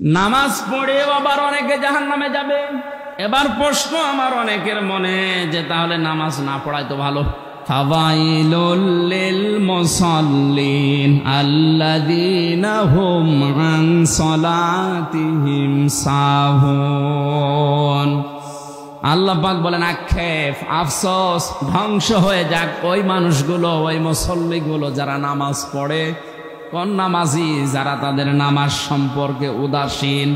নামাজ পড়ে আবার অনেকে জাহান্নামে যাবে। এবার প্রশ্ন আমার অনেকের মনে যে তাহলে নামাজ না পড়াই তো ভালো। ফাওয়াইলুল লিল মুসাল্লিন আল্লাযীনা হুম আন সালাতিহিম সাহুন। আল্লাহ পাক বলেন আক্ষেপ, আফসোস, ধ্বংস হয়ে যাক ওই মানুষগুলো, ওই মুসল্লিগুলো যারা নামাজ পড়ে। কোন নামাজি? যারা তাদের নামাজ সম্পর্কে উদাসীন।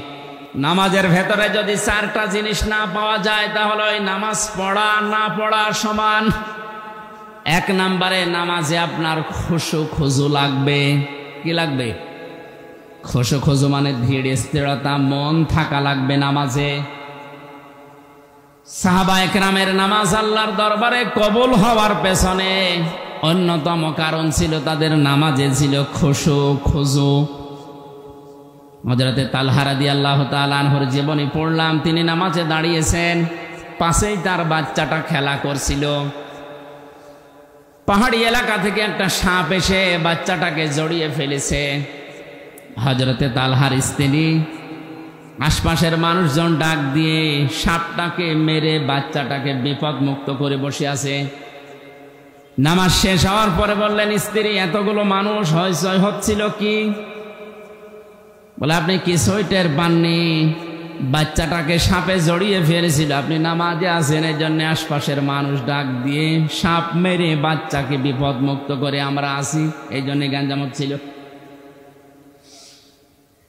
নামাজের ভেতরে যদি চারটা জিনিস না পাওয়া যায় তাহলে ওই নামাজ পড়া না পড়া সমান। এক নম্বরে নামাজে আপনার খুশু খুজু লাগবে। কি লাগবে? খুশু খুজু মানে ধীর স্থিরতা, মন থাকা লাগবে নামাজে। সাহাবায়ে কেরামের নামাজ আল্লাহর দরবারে কবুল হওয়ার পেছনে অন্যতম কারণ ছিল তাদের নামাজে ছিল খুশু খুজু। হযরতে তালহা রাদিয়াল্লাহু তাআলা আনহুর জীবনী পড়লাম। তিনি নামাজে দাঁড়িয়েছেন, পাশেই তার বাচ্চাটা খেলা করছিল। পাহাড়ি এলাকা থেকে একটা সাপ এসে বাচ্চাটাকে জড়িয়ে ফেলেছে। হযরতে তালহার স্ত্রী আশপাশের মানুষজন ডাক দিয়ে সাপটাকে মেরে বাচ্চাটাকে বিপদ মুক্ত করে বসে আছে। নামাজ শেষ হওয়ার পরে বললেন, স্ত্রী এতগুলো মানুষ হইচই হচ্ছিল কি? বলে আপনি কিছুই টের পাননি? বাচ্চাটাকে সাপে জড়িয়ে ফেলেছিল, আপনি নামাজে আছেন, এই জন্য আশপাশের মানুষ ডাক দিয়ে সাপ মেরে বাচ্চাকে বিপদ মুক্ত করে আমরা আসি, এই জন্য গাঞ্জাম হচ্ছিল।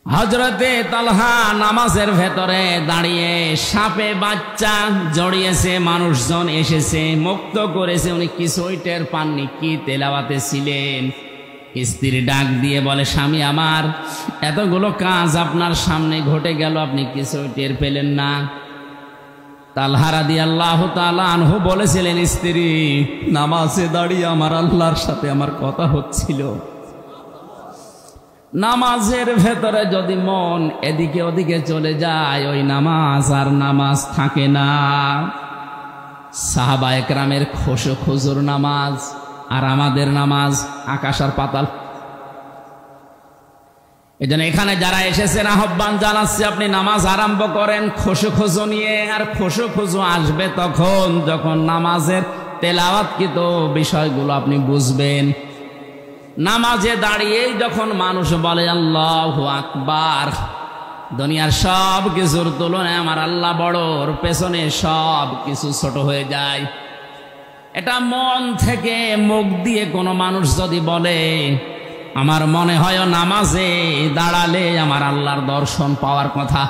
হযরতে তালহা নামাজের ভেতরে দাঁড়িয়ে সাপে বাচ্চা জড়িয়েছে, মানুষজন এসেছে মুক্ত করেছে, উনি কিছুই টের পাননি। কি তেলাওয়াতে ছিলেন? স্ত্রী ডাক দিয়ে বলে, স্বামী আমার, এতগুলো কাজ আপনার সামনে ঘটে গেল, আপনি কিছুই টের পেলেন না। তালহা রাদিয়াল্লাহু তাআলা আনহু বলেছিলেন, স্ত্রী নামাজে দাঁড়িয়ে আমার আল্লাহর সাথে আমার কথা হচ্ছিল। নামাজের ভেতরে যদি মন এদিকে ওদিকে চলে যায়, ওই নামাজ আর নামাজ থাকে না। সাহাবায়ে কেরামের খুশু খুজুর নামাজ আর আমাদের নামাজ আকাশ আর পাতাল। এজন্য এখানে যারা এসেছেন আহ্বান জানাচ্ছি, আপনি নামাজ আরম্ভ করেন খুশু খুজু নিয়ে। আর খুশু খুজু আসবে তখন যখন নামাজের তেলাওয়াতকৃত বিষয়গুলো আপনি বুঝবেন। নামাজে দাঁড়িয়েই যখন মানুষ বলে আল্লাহু আকবার, দুনিয়ার সব কিছুর তুলনায় আমার আল্লাহ বড়, ওর পেছনে সব কিছু ছোট হয়ে যায়। এটা মন থেকে মুখ দিয়ে কোনো মানুষ যদি বলে, আমার মনে হয় নামাজে দাঁড়ালে আমার আল্লাহর দর্শন পাওয়ার কথা।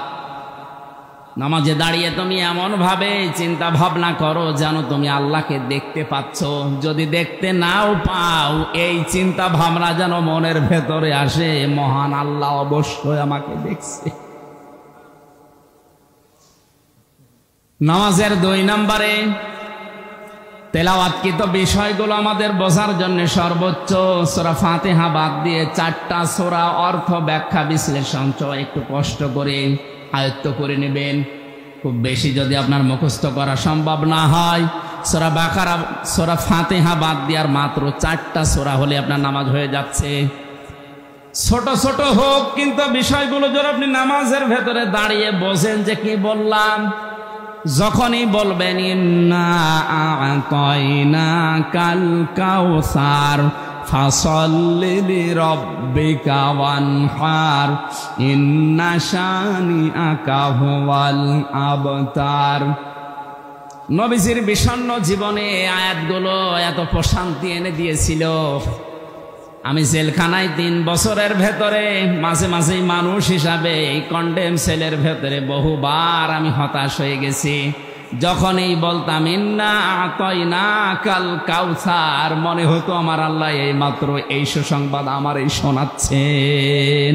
নামাজে দাঁড়িয়ে তুমি এমন ভাবে চিন্তা ভাবনা করো যেন তুমি আল্লাহকে দেখতে পাচ্ছ। যদি দেখতে নাও পাও, এই চিন্তা ভাবনা যেন মনের ভেতরে আসে, মহান আল্লাহ অবশ্যই আমাকে দেখছে। নামাজের 2 নম্বরে তেলাওয়াতকৃত বিষয়গুলো আমাদের বোঝার জন্য সর্বোচ্চ সূরা ফাতিহা বাদ দিয়ে 4টা সূরা অর্থ ব্যাখ্যা বিশ্লেষণ একটু কষ্ট করে আয়ত্ত করে নেবেন। খুব বেশি যদি আপনার মুখস্থ করা সম্ভব না হয়, সূরা বাকারা সূরা ফাতিহা বাদ দিয়ে আর মাত্র 4টা সূরা হলে আপনার নামাজ হয়ে যাচ্ছে। ছোট ছোট হোক, কিন্তু বিষয়গুলো যদি আপনি নামাজের ভেতরে দাঁড়িয়ে বোঝেন যে কি বললাম, যখনই বলবেন ইন্না আ'তাইনাকাল কাউসার ফাসাল্লি লিরাব্বিকা ওয়ানহার ইন্না শানিআকা হুয়াল আবতার। নবীজির বিষণ্ণ জীবনে আয়াতগুলো এত প্রশান্তি এনে দিয়েছিল। আমি জেলখানায় 3 বছরের ভেতরে মাঝে মাঝেই মানুষ হিসাবে এই কন্ডেম সেলের ভেতরে বহুবার আমি হতাশ হয়ে গেছি। যখনই বলতাম ইন্না আ'তাইনাকাল কাউসার, মনে হতো আমার আল্লাহ এই মাত্র এই সুসংবাদ আমার এই শোনাচ্ছেন।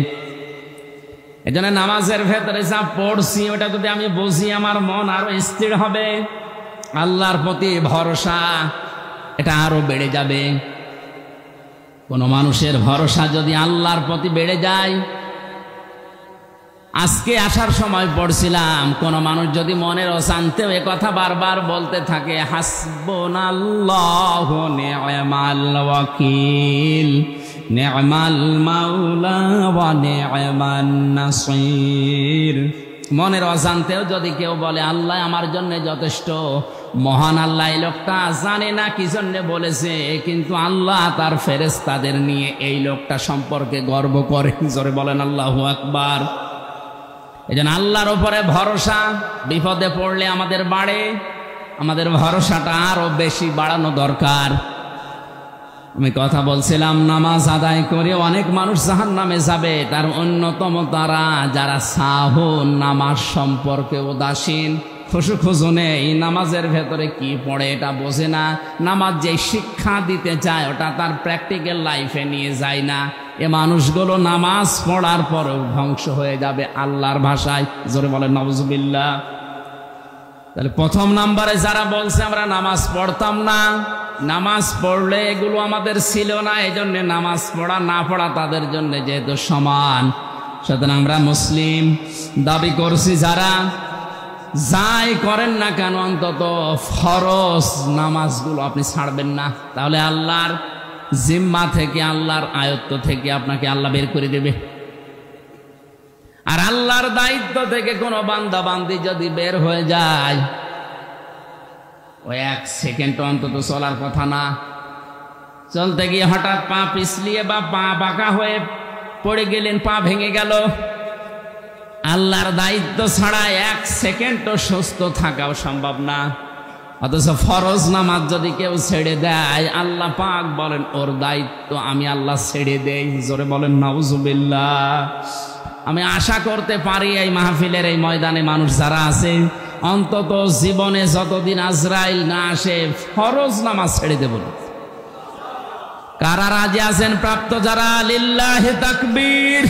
এজন্য নামাজের ভেতরে যা পড়ছি ওটা যদি আমি বুঝি, আমার মন আরো স্থির হবে, আল্লাহর প্রতি ভরসা এটা আরো বেড়ে যাবে। কোন মানুষের ভরসা যদি আল্লাহর প্রতি বেড়ে যায়, আজকে আসার সময় পড়ছিলাম, কোন মানুষ যদি মনের অশান্তিও এ কথা বারবার বলতে থাকে, হাসবুনাল্লাহু নি'মাল ওয়াকিল, নি'মাল মাওলা ওয়া নি'মান নাসির। মনের অজান্তেও যদি কেউ বলে আল্লাহ আমার জন্য যথেষ্ট, মহান আল্লাহ এই লোকটা জানে না কি জন্য বলেছে, কিন্তু আল্লাহ তার ফেরেশতাদের নিয়ে এই লোকটা সম্পর্কে গর্ব করে। জোরে বলেন আল্লাহু আকবার। এজন্য আল্লাহর উপরে ভরসা বিপদে পড়লে আমাদের বাড়ে, আমাদের ভরসাটা আরো বেশি বাড়ানো দরকার। আমি কথা বলছিলাম, নামাজ আদায় করে অনেক মানুষ জাহান্নামে যাবে, তার অন্যতম তারা যারা সাহুন, নামাজ সম্পর্কে উদাসীন, খুশু নেই, নামাজের ভেতরে কি পড়ে এটা বোঝে না, নামাজ যে শিক্ষা দিতে চায় ওটা তার প্র্যাকটিক্যাল লাইফে নিয়ে যায় না। এ মানুষগুলো নামাজ পড়ার পরেও ধ্বংস হয়ে যাবে আল্লাহর ভাষায়। জোরে বলেন নাউজুবিল্লাহ। তাহলে প্রথম নাম্বারে যারা বলছে আমরা নামাজ পড়তাম না, নামাজ পড়লে এগুলো আমাদের ছিল না, এই জন্য নামাজ পড়া না পড়া তাদের জন্য যেহেতু সমান, সুতরাং আমরা মুসলিম দাবি করছি যারা, যাই করেন না কেন অন্তত ফরজ নামাজগুলো আপনি ছাড়বেন না, তাহলে আল্লাহর জিম্মা থেকে, আল্লাহর আয়ত্ত থেকে আপনাকে আল্লাহ বের করে দেবে। আর আল্লাহর দায়িত্ব থেকে কোনো বান্দা বান্দি যদি বের হয়ে যায়, ওই 1 সেকেন্ড অন্তত চলার কথা না। চলতে গিয়ে হঠাৎ পা পিছলিয়ে বা পা বাঁকা হয়ে পড়ে গেলেন, পা ভেঙে গেল, আল্লাহর দায়িত্ব ছাড়া 1 সেকেন্ডও সুস্থ থাকাও সম্ভব না। অথচ ফরজ নামাজ যদি কেউ ছেড়ে দেয়, আল্লাহ পাক বলেন ওর দায়িত্ব আমি আল্লাহ ছেড়ে দেই। জোরে বলেন নাউজুবিল্লাহ। আমি আশা করতে পারি এই মাহফিলের এই ময়দানে মানুষ যারা আছে, অন্তত জীবনে যতদিন আজরাইল না আসে ফরজ নামাজ ছেড়ে দেব না। কারা রাজি আছেন প্রাপ্ত যারা? লিল্লাহি তাকবীর।